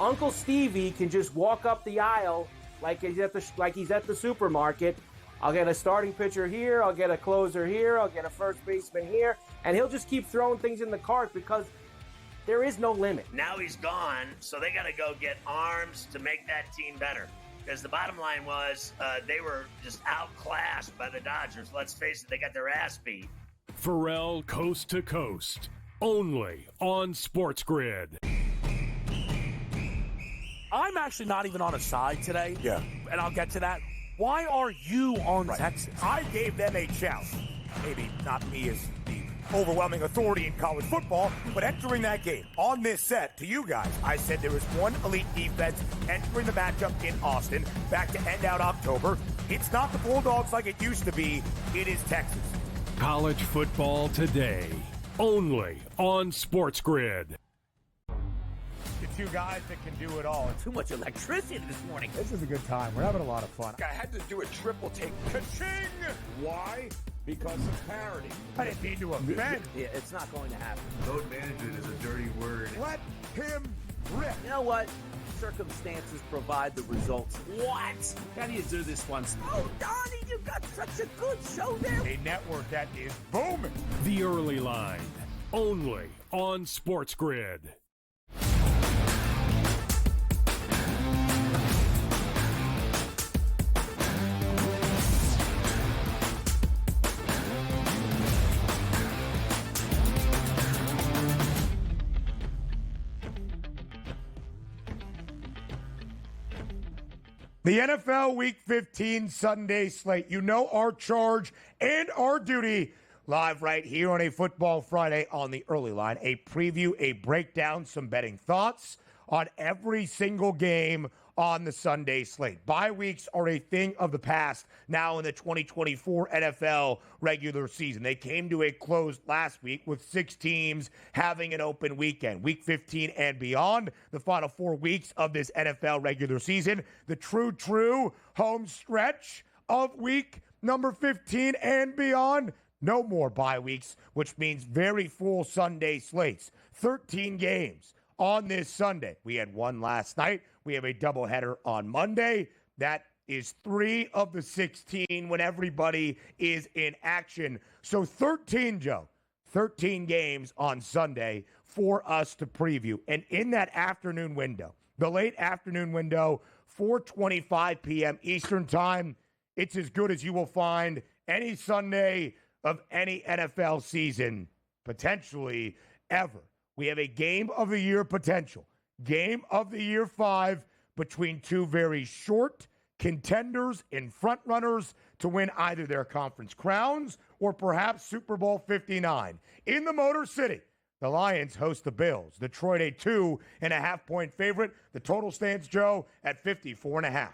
Uncle Stevie can just walk up the aisle like he's at the supermarket. I'll get a starting pitcher here, I'll get a closer here, I'll get a first baseman here, and he'll just keep throwing things in the cart because there is no limit. Now he's gone, so they got to go get arms to make that team better. Because the bottom line was they were just outclassed by the Dodgers. Let's face it, they got their ass beat. Pharrell Coast to Coast, only on SportsGrid. I'm actually not even on a side today. Yeah. And I'll get to that. Why are you on Texas? I gave them a challenge. Maybe not me as the overwhelming authority in college football, but entering that game on this set to you guys, I said there was one elite defense entering the matchup in Austin back to end out October. It's not the Bulldogs like it used to be. It is Texas. College football today, only on SportsGrid. The 2 guys that can do it all. Too much electricity this morning. This is a good time. We're having a lot of fun. I had to do a triple take. Ka-ching! Why? Because of parity. I didn't mean to offend. Yeah, it's not going to happen. Load management is a dirty word. Let him rip. You know what? Circumstances provide the results. What? How do you do this one? Oh, Donnie, you got such a good show there. A network that is booming. The Early Line, only on SportsGrid. The NFL Week 15 Sunday slate. You know our charge and our duty. Live right here on a Football Friday on the Early Line. A preview, a breakdown, some betting thoughts on every single game on the Sunday slate. Bye weeks are a thing of the past now in the 2024 NFL regular season. They came to a close last week with 6 teams having an open weekend. Week 15 and beyond, the final 4 weeks of this NFL regular season. The true home stretch of week number 15 and beyond. No more bye weeks, which means very full Sunday slates. 13 games on this Sunday. We had one last night. We have a doubleheader on Monday. That is 3 of the 16 when everybody is in action. So 13, Joe. 13 games on Sunday for us to preview. And in that afternoon window, the late afternoon window, 4:25 p.m. Eastern Time, it's as good as you will find any Sunday of any NFL season, potentially ever. We have a game of the year potential. Game of the year 5 between 2 very short contenders and front runners to win either their conference crowns or perhaps Super Bowl 59. In the Motor City, the Lions host the Bills. Detroit a 2.5-point favorite. The total stands, Joe, at 54.5.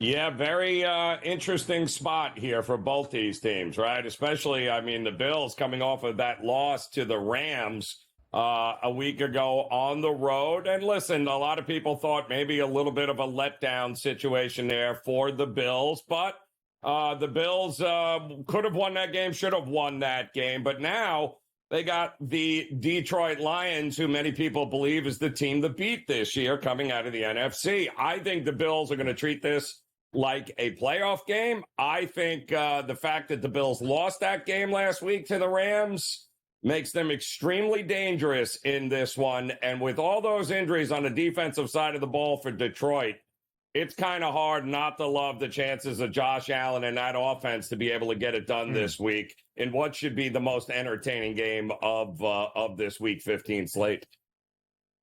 Yeah, very interesting spot here for both these teams, right? Especially, I mean, the Bills coming off of that loss to the Rams a week ago on the road. And listen, a lot of people thought maybe a little bit of a letdown situation there for the Bills. But the Bills could have won that game, should have won that game. But now they got the Detroit Lions, who many people believe is the team to beat this year coming out of the NFC. I think the Bills are going to treat this like a playoff game. I think the fact that the Bills lost that game last week to the Rams makes them extremely dangerous in this one. And with all those injuries on the defensive side of the ball for Detroit, it's kind of hard not to love the chances of Josh Allen and that offense to be able to get it done this week in what should be the most entertaining game of this Week 15 slate.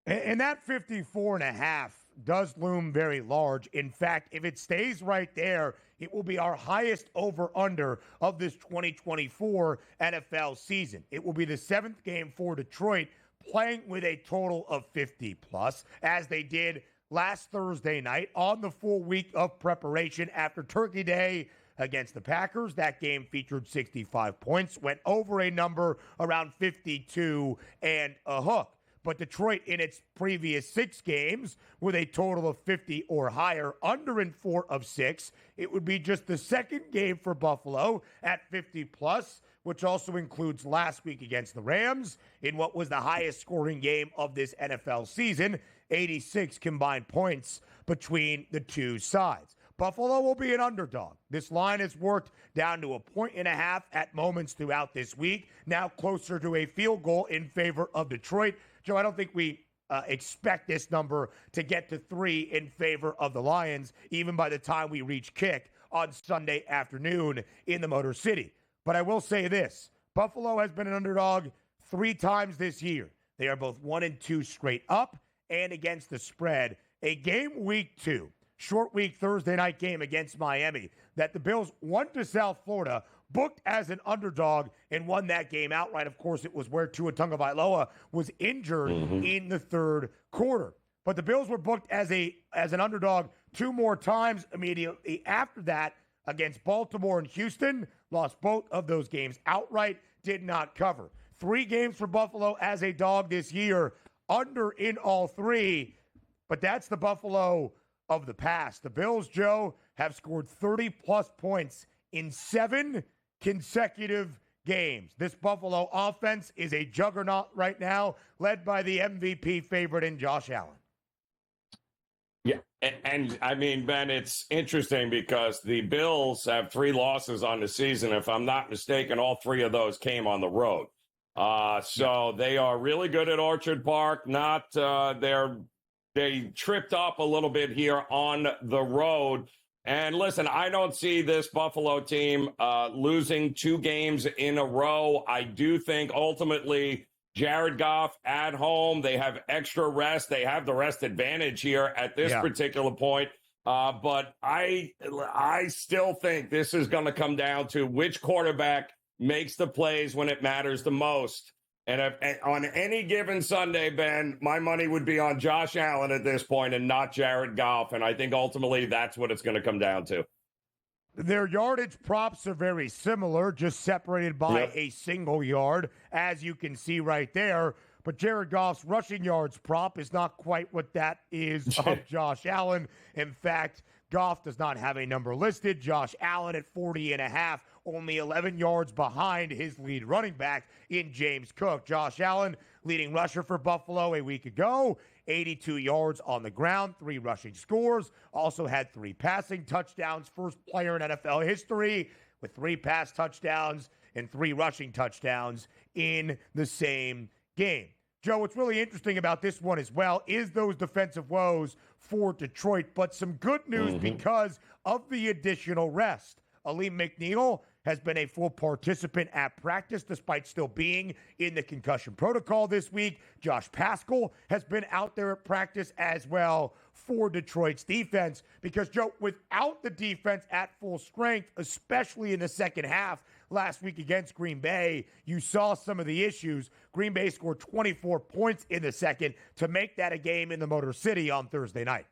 And that 54.5 does loom very large. In fact, if it stays right there, it will be our highest over-under of this 2024 NFL season. It will be the 7th game for Detroit, playing with a total of 50+, as they did last Thursday night on the full week of preparation after Turkey Day against the Packers. That game featured 65 points, went over a number around 52 and a hook. But Detroit, in its previous 6 games, with a total of 50 or higher, under in 4 of 6, it would be just the 2nd game for Buffalo at 50+, which also includes last week against the Rams in what was the highest scoring game of this NFL season, 86 combined points between the two sides. Buffalo will be an underdog. This line has worked down to 1.5 at moments throughout this week, now closer to a field goal in favor of Detroit. Joe, I don't think we expect this number to get to 3 in favor of the Lions, even by the time we reach kick on Sunday afternoon in the Motor City. But I will say this, Buffalo has been an underdog 3 times this year. They are both 1-2 straight up and against the spread. A game week 2, short week Thursday night game against Miami that the Bills won to South Florida, booked as an underdog, and won that game outright. Of course, it was where Tua Tagovailoa was injured in the 3rd quarter. But the Bills were booked as an underdog 2 more times immediately after that against Baltimore and Houston. Lost both of those games outright, did not cover. 3 games for Buffalo as a dog this year, under in all 3. But that's the Buffalo of the past. The Bills, Joe, have scored 30-plus points in 7 consecutive games. This Buffalo offense is a juggernaut right now, led by the MVP favorite in Josh Allen. Yeah, and I mean, Ben, it's interesting because the Bills have 3 losses on the season. If I'm not mistaken, all 3 of those came on the road. So they are really good at Orchard Park. They tripped up a little bit here on the road. And listen, I don't see this Buffalo team losing 2 games in a row. I do think ultimately Jared Goff at home, they have extra rest. They have the rest advantage here at this particular point. But I still think this is going to come down to which quarterback makes the plays when it matters the most. And on any given Sunday, Ben, my money would be on Josh Allen at this point and not Jared Goff. And I think ultimately that's what it's going to come down to. Their yardage props are very similar, just separated by a single yard, as you can see right there. But Jared Goff's rushing yards prop is not quite what that is of Josh Allen. In fact, Goff does not have a number listed. Josh Allen at 40.5, only 11 yards behind his lead running back in James Cook. Josh Allen, leading rusher for Buffalo a week ago, 82 yards on the ground, 3 rushing scores, also had 3 passing touchdowns, first player in NFL history with 3 pass touchdowns and 3 rushing touchdowns in the same game. Joe, what's really interesting about this one as well is those defensive woes for Detroit, but some good news because of the additional rest. Aleem McNeil has been a full participant at practice despite still being in the concussion protocol this week. Josh Paschal has been out there at practice as well for Detroit's defense because, Joe, without the defense at full strength, especially in the second half last week against Green Bay, you saw some of the issues. Green Bay scored 24 points in the second to make that a game in the Motor City on Thursday night.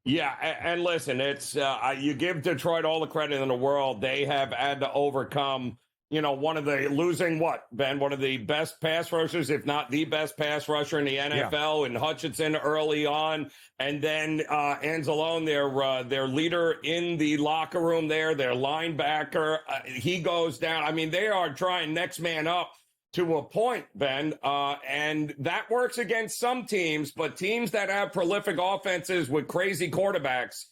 Yeah, and listen, it's you give Detroit all the credit in the world. They have had to overcome, one of the best pass rushers, if not the best pass rusher in the NFL, and Hutchinson early on, and then Anzalone, their leader in the locker room there, their linebacker, he goes down. I mean, they are trying next man up to a point, Ben, and that works against some teams, but teams that have prolific offenses with crazy quarterbacks,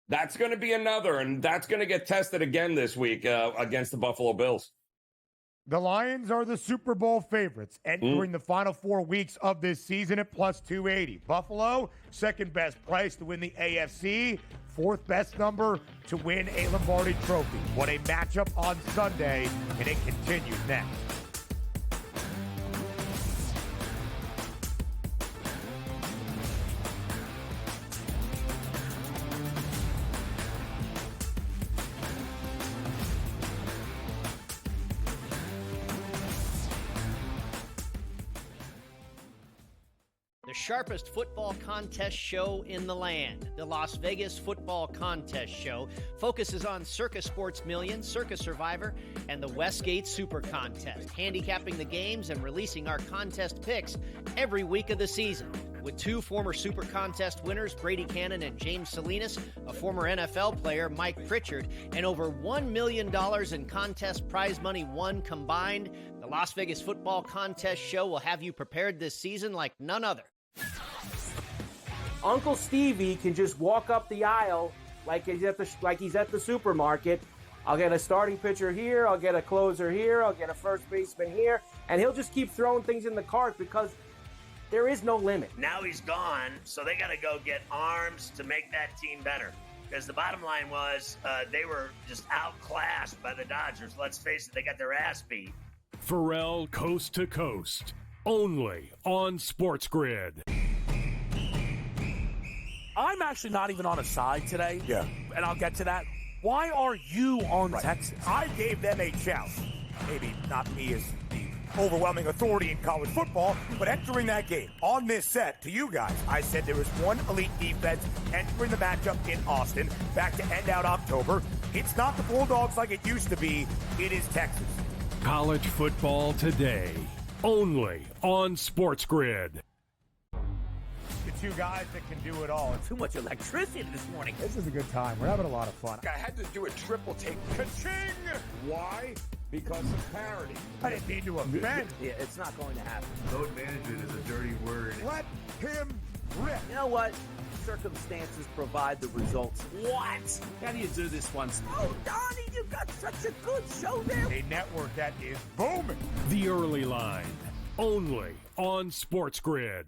that's going to be another, and that's going to get tested again this week against the Buffalo Bills. The Lions are the Super Bowl favorites entering the final 4 weeks of this season at plus 280. Buffalo, second best price to win the AFC, fourth best number to win a Lombardi trophy. What a matchup on Sunday, and it continues next. The sharpest football contest show in the land. The Las Vegas Football Contest Show focuses on Circa Sports Million, Circa Survivor, and the Westgate Super Contest, handicapping the games and releasing our contest picks every week of the season. With 2 former Super Contest winners, Brady Cannon and James Salinas, a former NFL player, Mike Pritchard, and over $1 million in contest prize money won combined, the Las Vegas Football Contest Show will have you prepared this season like none other. Uncle Stevie can just walk up the aisle like he's at the supermarket. I'll get a starting pitcher here, I'll get a closer here, I'll get a first baseman here, and he'll just keep throwing things in the cart because there is no limit. Now he's gone, so they got to go get arms to make that team better. Because the bottom line was they were just outclassed by the Dodgers. Let's face it, they got their ass beat. Pharrell Coast to Coast, only on SportsGrid. I'm actually not even on a side today. Yeah. And I'll get to that. Why are you on Texas? I gave them a shout. Maybe not me as the overwhelming authority in college football, but entering that game on this set to you guys, I said there was one elite defense entering the matchup in Austin back to end out October. It's not the Bulldogs like it used to be. It is Texas. College football today, only on SportsGrid. The 2 guys that can do it all. Too much electricity this morning. This is a good time. We're having a lot of fun. I had to do a triple take. Ka-ching! Why? Because of parity. I didn't mean to offend. Yeah, it's not going to happen. Load management is a dirty word. Let him rip. You know what? Circumstances provide the results. What? How do you do this once? Oh, Donnie, you got such a good show there. A network that is booming. The Early Line, only on SportsGrid.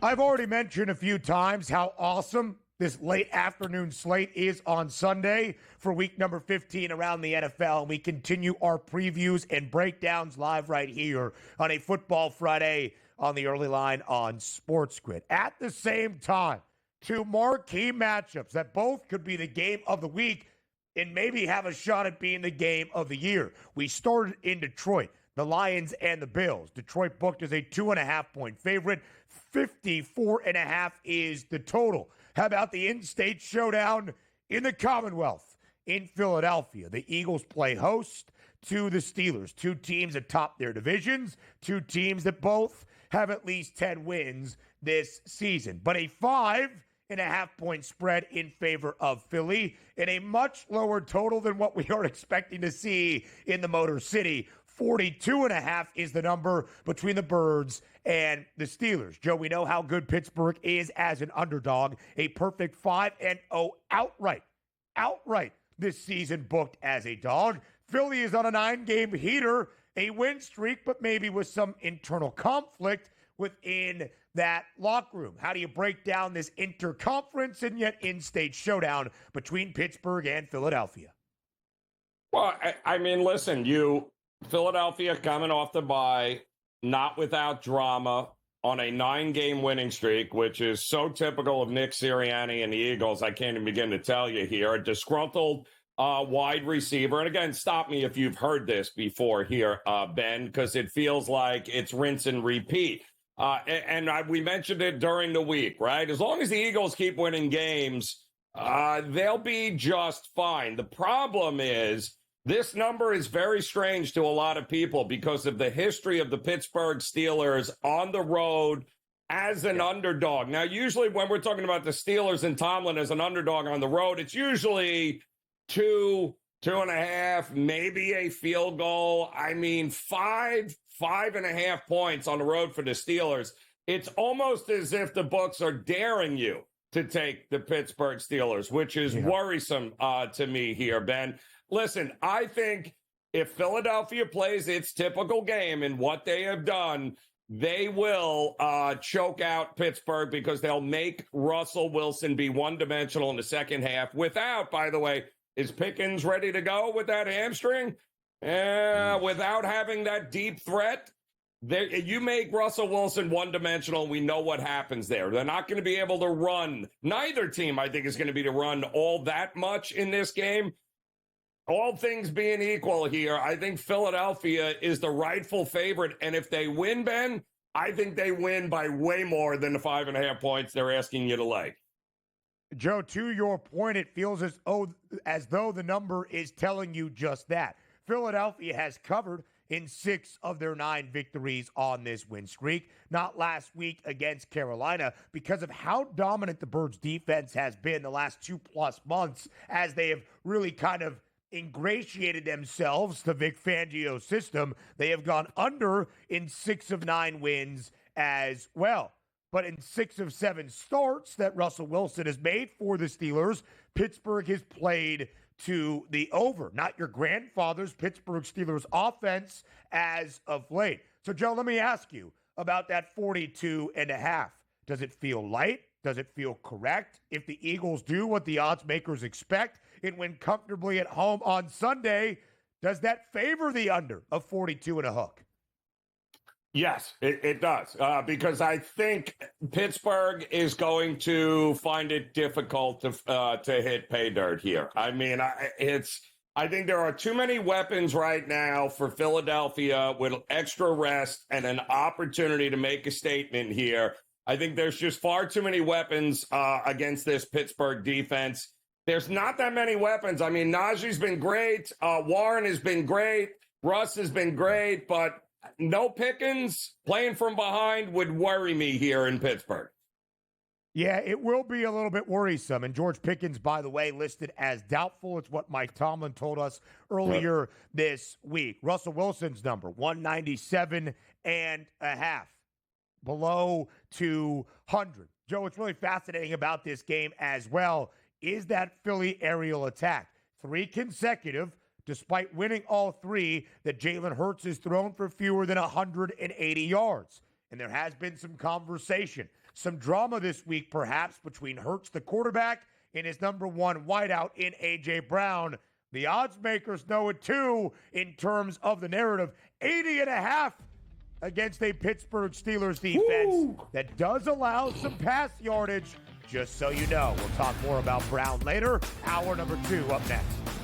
I've already mentioned a few times how awesome this late afternoon slate is on Sunday for week number 15 around the NFL. We continue our previews and breakdowns live right here on a Football Friday on the early line on SportsGrid. At the same time, two marquee matchups that both could be the game of the week and maybe have a shot at being the game of the year. We started in Detroit, the Lions and the Bills. Detroit booked as a 2.5-point favorite. 54.5 is the total. How about the in-state showdown in the Commonwealth in Philadelphia? The Eagles play host to the Steelers, two teams atop their divisions, two teams that both have at least 10 wins this season. But a 5.5-point spread in favor of Philly and a much lower total than what we are expecting to see in the Motor City. 42.5 is the number between the Birds and the Steelers. Joe, we know how good Pittsburgh is as an underdog. A perfect 5-0 outright this season booked as a dog. Philly is on a 9-game heater, a win streak, but maybe with some internal conflict within that locker room. How do you break down this interconference and yet in-state showdown between Pittsburgh and Philadelphia? Well, I mean, listen, Philadelphia coming off the bye, not without drama, on a 9-game winning streak, which is so typical of Nick Sirianni and the Eagles. I can't even begin to tell you here. A disgruntled wide receiver. And again, stop me if you've heard this before here, Ben, because it feels like it's rinse and repeat. We mentioned it during the week, right? As long as the Eagles keep winning games, they'll be just fine. The problem is, this number is very strange to a lot of people because of the history of the Pittsburgh Steelers on the road as an underdog. Now, usually when we're talking about the Steelers and Tomlin as an underdog on the road, it's usually 2.5, maybe a field goal. I mean, 5.5 points on the road for the Steelers. It's almost as if the books are daring you to take the Pittsburgh Steelers, which is worrisome to me here, Ben. Listen, I think if Philadelphia plays its typical game in what they have done, they will choke out Pittsburgh because they'll make Russell Wilson be one-dimensional in the second half without, by the way, is Pickens ready to go with that hamstring? Without having that deep threat? You make Russell Wilson one-dimensional, and we know what happens there. They're not going to be able to run. Neither team, I think, is going to be to run all that much in this game. All things being equal here, I think Philadelphia is the rightful favorite. And if they win, Ben, I think they win by way more than the 5.5 points they're asking you to lay. Joe, to your point, it feels as though the number is telling you just that. Philadelphia has covered in 6 of their 9 victories on this win streak. Not last week against Carolina because of how dominant the Birds defense has been the last 2+ months as they have really kind of ingratiated themselves to Vic Fangio's system. They have gone under in 6 of 9 wins as well. But in 6 of 7 starts that Russell Wilson has made for the Steelers, Pittsburgh has played to the over. Not your grandfather's Pittsburgh Steelers offense as of late. So, Joe, let me ask you about that 42.5. Does it feel light? Does it feel correct? If the Eagles do what the odds makers expect and win comfortably at home on Sunday, does that favor the under of 42 and a hook? Yes, it does, because I think Pittsburgh is going to find it difficult to hit pay dirt here. I mean, I think there are too many weapons right now for Philadelphia with extra rest and an opportunity to make a statement here. I think there's just far too many weapons against this Pittsburgh defense. There's not that many weapons. I mean, Najee's been great. Warren has been great. Russ has been great, but no Pickens playing from behind would worry me here in Pittsburgh. Yeah, it will be a little bit worrisome. And George Pickens, by the way, listed as doubtful. It's what Mike Tomlin told us earlier this week. Russell Wilson's number, 197.5, below 200. Joe, what's really fascinating about this game as well is that Philly aerial attack. 3 consecutive, despite winning all 3, that Jalen Hurts has thrown for fewer than 180 yards. and there has been some conversation, some drama this week perhaps between Hurts, the quarterback, and his number one wideout in A.J. Brown. The odds makers know it too in terms of the narrative. 80.5 against a Pittsburgh Steelers defense that does allow some pass yardage, just so you know. We'll talk more about Brown later. Hour number 2 up next.